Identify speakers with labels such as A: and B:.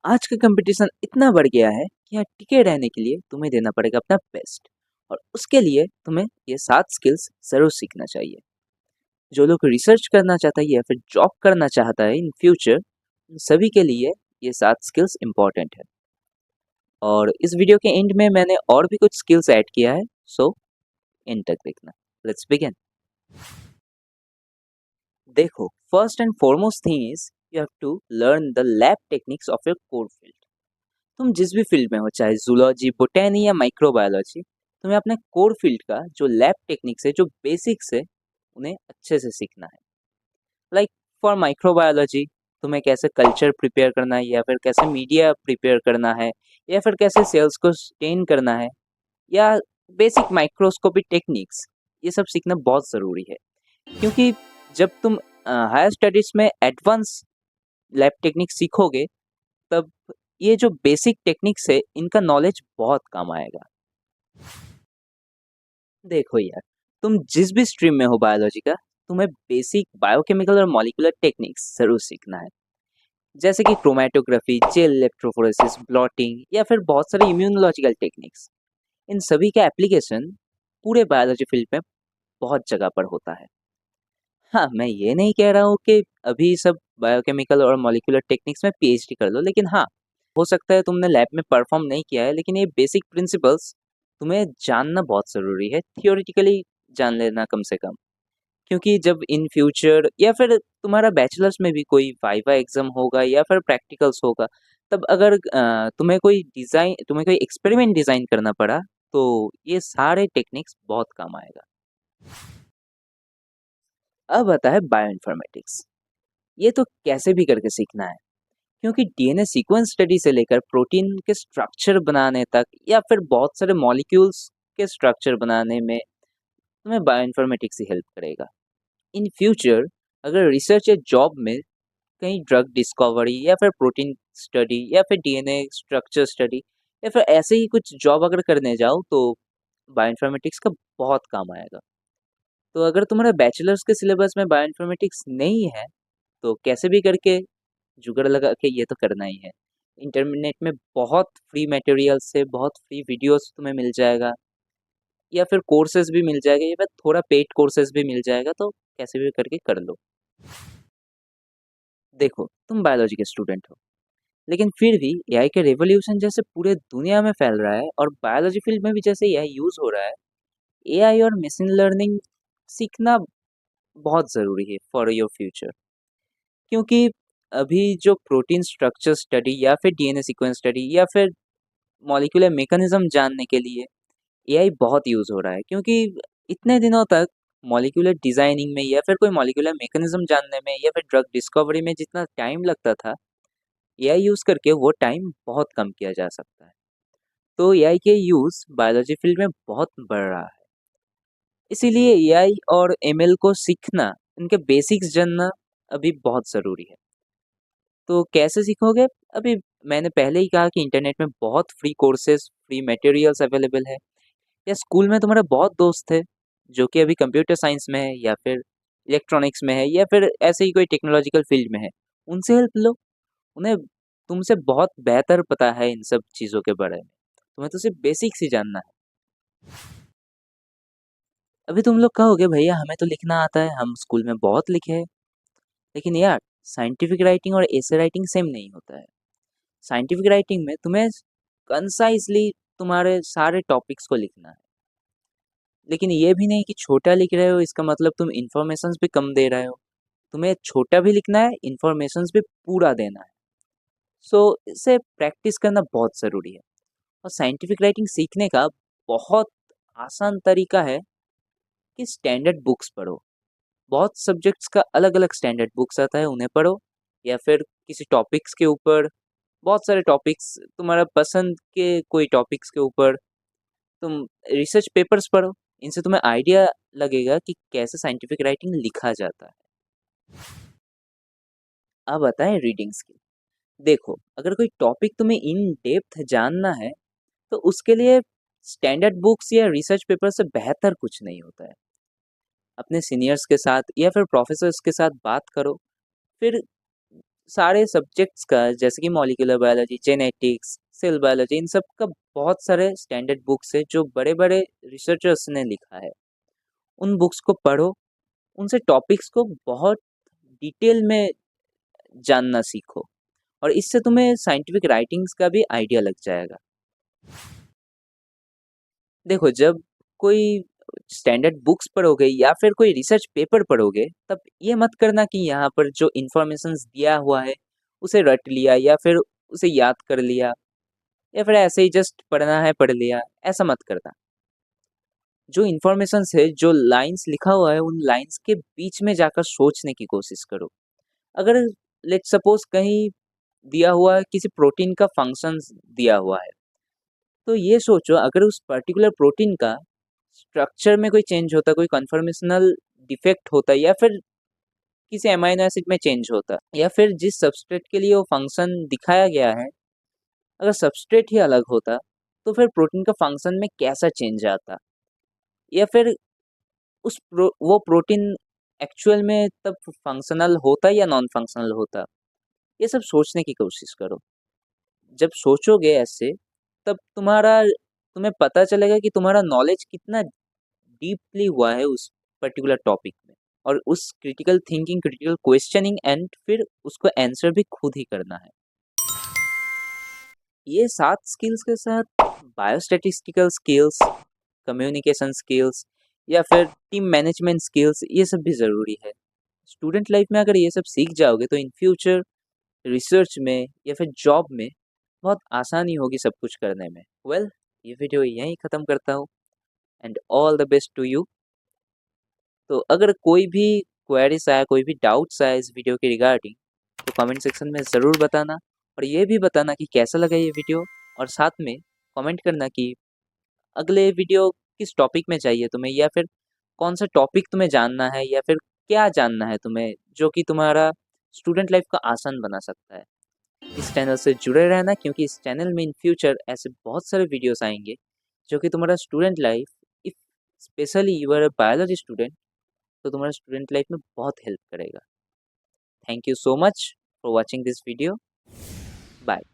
A: आज का कंपटीशन इतना बढ़ गया है कि यहाँ टिके रहने के लिए तुम्हें देना पड़ेगा अपना बेस्ट। और उसके लिए तुम्हें ये 7 स्किल्स ज़रूर सीखना चाहिए। जो लोग रिसर्च करना चाहता है या फिर जॉब करना चाहता है इन फ्यूचर, उन सभी के लिए ये 7 स्किल्स इम्पोर्टेंट है। और इस वीडियो के एंड में मैंने और भी कुछ स्किल्स ऐड किया है, सो एंड तक देखना। Let's begin. देखो, first and foremost thing is you have to learn the lab techniques of your core field. तुम जिस भी फील्ड में हो, चाहे जूलॉजी, बोटैनी या माइक्रोबायोलॉजी, तुम्हें अपने कोर फील्ड का जो लैब टेक्निक्स है, जो बेसिक्स है, उन्हें अच्छे से सीखना है। लाइक फॉर माइक्रोबायोलॉजी, तुम्हें कैसे कल्चर प्रिपेयर करना है, या फिर कैसे मीडिया प्रिपेयर करना है, या फिर कैसे सेल्स को स्टेन करना है, या बेसिक माइक्रोस्कोपिक टेक्निक्स, ये सब सीखना बहुत ज़रूरी है। क्योंकि जब तुम हायर स्टडीज में एडवांस लैब टेक्निक सीखोगे, तब ये जो बेसिक टेक्निक्स है, इनका नॉलेज बहुत काम आएगा। देखो यार, तुम जिस भी स्ट्रीम में हो बायोलॉजी का, तुम्हें बेसिक बायोकेमिकल और मॉलिक्यूलर टेक्निक्स जरूर सीखना है। जैसे कि क्रोमेटोग्राफी, जेल इलेक्ट्रोफोरेसिस, ब्लॉटिंग, या फिर बहुत सारे इम्यूनोलॉजिकल टेक्निक्स। इन सभी का एप्लीकेशन पूरे बायोलॉजी फील्ड में बहुत जगह पर होता है। हाँ, मैं ये नहीं कह रहा हूँ कि अभी सब बायोकेमिकल और मॉलिक्यूलर टेक्निक्स में पीएचडी कर लो, लेकिन हाँ, हो सकता है तुमने लैब में परफॉर्म नहीं किया है, लेकिन ये बेसिक प्रिंसिपल्स तुम्हें जानना बहुत ज़रूरी है, थियोरेटिकली जान लेना कम से कम। क्योंकि जब इन फ्यूचर या फिर तुम्हारा बैचलर्स में भी कोई वाइवा एग्ज़ाम होगा या फिर प्रैक्टिकल्स होगा, तब अगर तुम्हें कोई एक्सपेरिमेंट डिज़ाइन करना पड़ा, तो ये सारे टेक्निक्स बहुत काम आएगा। अब आता है बायोइन्फॉर्मेटिक्स। ये तो कैसे भी करके सीखना है, क्योंकि डीएनए सीक्वेंस स्टडी से लेकर प्रोटीन के स्ट्रक्चर बनाने तक, या फिर बहुत सारे मॉलिक्यूल्स के स्ट्रक्चर बनाने में तुम्हें बायोइन्फॉर्मेटिक्स ही हेल्प करेगा। इन फ्यूचर अगर रिसर्च या जॉब में कहीं ड्रग डिस्कवरी या फिर प्रोटीन स्टडी या फिर डीएनए स्ट्रक्चर स्टडी या फिर ऐसे ही कुछ जॉब अगर करने जाओ, तो बायोइन्फॉर्मेटिक्स का बहुत काम आएगा। तो अगर तुम्हारा बैचलर्स के सिलेबस में बायोइन्फॉर्मेटिक्स नहीं है, तो कैसे भी करके जुगाड़ लगा के ये तो करना ही है। इंटरनेट में बहुत फ्री मटेरियल्स है, बहुत फ्री वीडियोस तुम्हें मिल जाएगा, या फिर कोर्सेज भी मिल जाएगा, या फिर थोड़ा पेड कोर्सेज भी मिल जाएगा, तो कैसे भी करके कर लो। देखो, तुम बायोलॉजी के स्टूडेंट हो, लेकिन फिर भी एआई के रेवोल्यूशन जैसे पूरे दुनिया में फैल रहा है, और बायोलॉजी फील्ड में भी जैसे एआई यूज हो रहा है, एआई और मशीन लर्निंग सीखना बहुत ज़रूरी है फॉर योर फ्यूचर। क्योंकि अभी जो प्रोटीन स्ट्रक्चर स्टडी या फिर डीएनए सीक्वेंस स्टडी या फिर मॉलिक्यूलर मैकेनिज्म जानने के लिए एआई बहुत यूज़ हो रहा है। क्योंकि इतने दिनों तक मॉलिक्यूलर डिजाइनिंग में या फिर कोई मॉलिक्यूलर मैकेनिज्म जानने में या फिर ड्रग डिस्कवरी में जितना टाइम लगता था, एआई यूज़ करके वो टाइम बहुत कम किया जा सकता है। तो एआई के यूज़ बायोलॉजी फील्ड में बहुत बढ़ रहा है। इसीलिए एआई और एमएल को सीखना, इनके बेसिक्स जानना अभी बहुत ज़रूरी है। तो कैसे सीखोगे? अभी मैंने पहले ही कहा कि इंटरनेट में बहुत free courses, free materials available है। या स्कूल में तुम्हारे बहुत दोस्त थे, जो कि अभी कंप्यूटर साइंस में है, या फिर इलेक्ट्रॉनिक्स में है, या फिर ऐसे ही कोई टेक्नोलॉजिकल फील्ड में है। उनसे हेल्प लो। उन्हें तुमसे बहुत बेहतर पता है इन सब चीज़ों के बारे में। तुम्हें तो सिर्फ बेसिक्स ही जानना है। अभी तुम लोग कहोगे, भैया हमें तो लिखना आता है, हम स्कूल में बहुत लिखे हैं। लेकिन यार, साइंटिफिक राइटिंग और एसे राइटिंग सेम नहीं होता है। साइंटिफिक राइटिंग में तुम्हें कंसाइजली तुम्हारे सारे टॉपिक्स को लिखना है। लेकिन ये भी नहीं कि छोटा लिख रहे हो इसका मतलब तुम इन्फॉर्मेशंस भी कम दे रहे हो। तुम्हें छोटा भी लिखना है, इन्फॉर्मेशंस भी पूरा देना है। सो इसे प्रैक्टिस करना बहुत ज़रूरी है। और साइंटिफिक राइटिंग सीखने का बहुत आसान तरीका है कि स्टैंडर्ड बुक्स पढ़ो। बहुत सब्जेक्ट्स का अलग अलग स्टैंडर्ड बुक्स आता है, उन्हें पढ़ो। या फिर किसी टॉपिक्स के ऊपर, बहुत सारे टॉपिक्स, तुम्हारा पसंद के कोई टॉपिक्स के ऊपर तुम रिसर्च पेपर्स पढ़ो। इनसे तुम्हें आइडिया लगेगा कि कैसे साइंटिफिक राइटिंग लिखा जाता है। अब आता है रीडिंग स्किल। देखो, अगर कोई टॉपिक तुम्हें इन डेप्थ जानना है, तो उसके लिए स्टैंडर्ड बुक्स या रिसर्च पेपर से बेहतर कुछ नहीं होता है। अपने सीनियर्स के साथ या फिर प्रोफेसर्स के साथ बात करो। फिर सारे सब्जेक्ट्स का जैसे कि molecular biology, genetics, cell biology, इन सब का बहुत सारे स्टैंडर्ड बुक्स है जो बड़े-बड़े रिसर्चर्स ने लिखा है। उन बुक्स को पढ़ो, उनसे टॉपिक्स को बहुत डिटेल में जानना सीखो और इससे तुम्हें साइंटिफिक राइटिंग्स का भी आइडिया लग जाएगा। देखो, जब कोई स्टैंडर्ड बुक्स पढ़ोगे या फिर कोई रिसर्च पेपर पढ़ोगे, तब ये मत करना कि यहाँ पर जो इन्फॉर्मेशंस दिया हुआ है, उसे रट लिया या फिर उसे याद कर लिया या फिर ऐसे ही जस्ट पढ़ना है, पढ़ लिया, ऐसा मत करना। जो इन्फॉर्मेशंस है, जो लाइन्स लिखा हुआ है, उन लाइन्स के बीच में जाकर सोचने की कोशिश करो। अगर लेट्स सपोज कहीं दिया हुआ है, किसी प्रोटीन का फंक्शंस दिया हुआ है, तो ये सोचो अगर उस पर्टिकुलर प्रोटीन का स्ट्रक्चर में कोई चेंज होता, कोई कन्फर्मेशनल डिफेक्ट होता या फिर किसी अमाइनो एसिड में चेंज होता या फिर जिस सबस्ट्रेट के लिए वो फंक्शन दिखाया गया है, अगर सबस्ट्रेट ही अलग होता, तो फिर प्रोटीन का फंक्शन में कैसा चेंज आता या फिर वो प्रोटीन एक्चुअल में तब फंक्शनल होता या नॉन फंक्शनल होता, ये सब सोचने की कोशिश करो। जब सोचोगे ऐसे, तब तुम्हें पता चलेगा कि तुम्हारा नॉलेज कितना डीपली हुआ है उस पर्टिकुलर टॉपिक में और उस critical thinking, critical questioning and फिर उसको आंसर भी खुद ही करना है। ये 7 स्किल्स के साथ बायोस्टैटिस्टिकल स्किल्स, कम्युनिकेशन स्किल्स या फिर टीम मैनेजमेंट स्किल्स, ये सब भी ज़रूरी है। स्टूडेंट लाइफ में अगर ये सब सीख जाओगे तो इन फ्यूचर रिसर्च में या फिर जॉब में बहुत आसानी होगी सब कुछ करने में। वेल, ये वीडियो यहीं ख़त्म करता हूँ and all the best to you. तो अगर कोई भी क्वेरीज आया, कोई भी डाउट्स आया इस वीडियो के रिगार्डिंग, तो कमेंट सेक्शन में ज़रूर बताना और ये भी बताना कि कैसा लगा ये वीडियो और साथ में कमेंट करना कि अगले वीडियो किस टॉपिक में चाहिए तुम्हें या फिर कौन सा टॉपिक तुम्हें जानना है या फिर क्या जानना है तुम्हें जो कि तुम्हारा स्टूडेंट लाइफ का आसान बना सकता है। इस चैनल से जुड़े रहना क्योंकि इस चैनल में इन फ्यूचर ऐसे बहुत सारे वीडियोस आएंगे जो कि तुम्हारा student life, if specially you are a biology student, तो तुम्हारा स्टूडेंट लाइफ में बहुत हेल्प करेगा। Thank you so much for watching this video. Bye.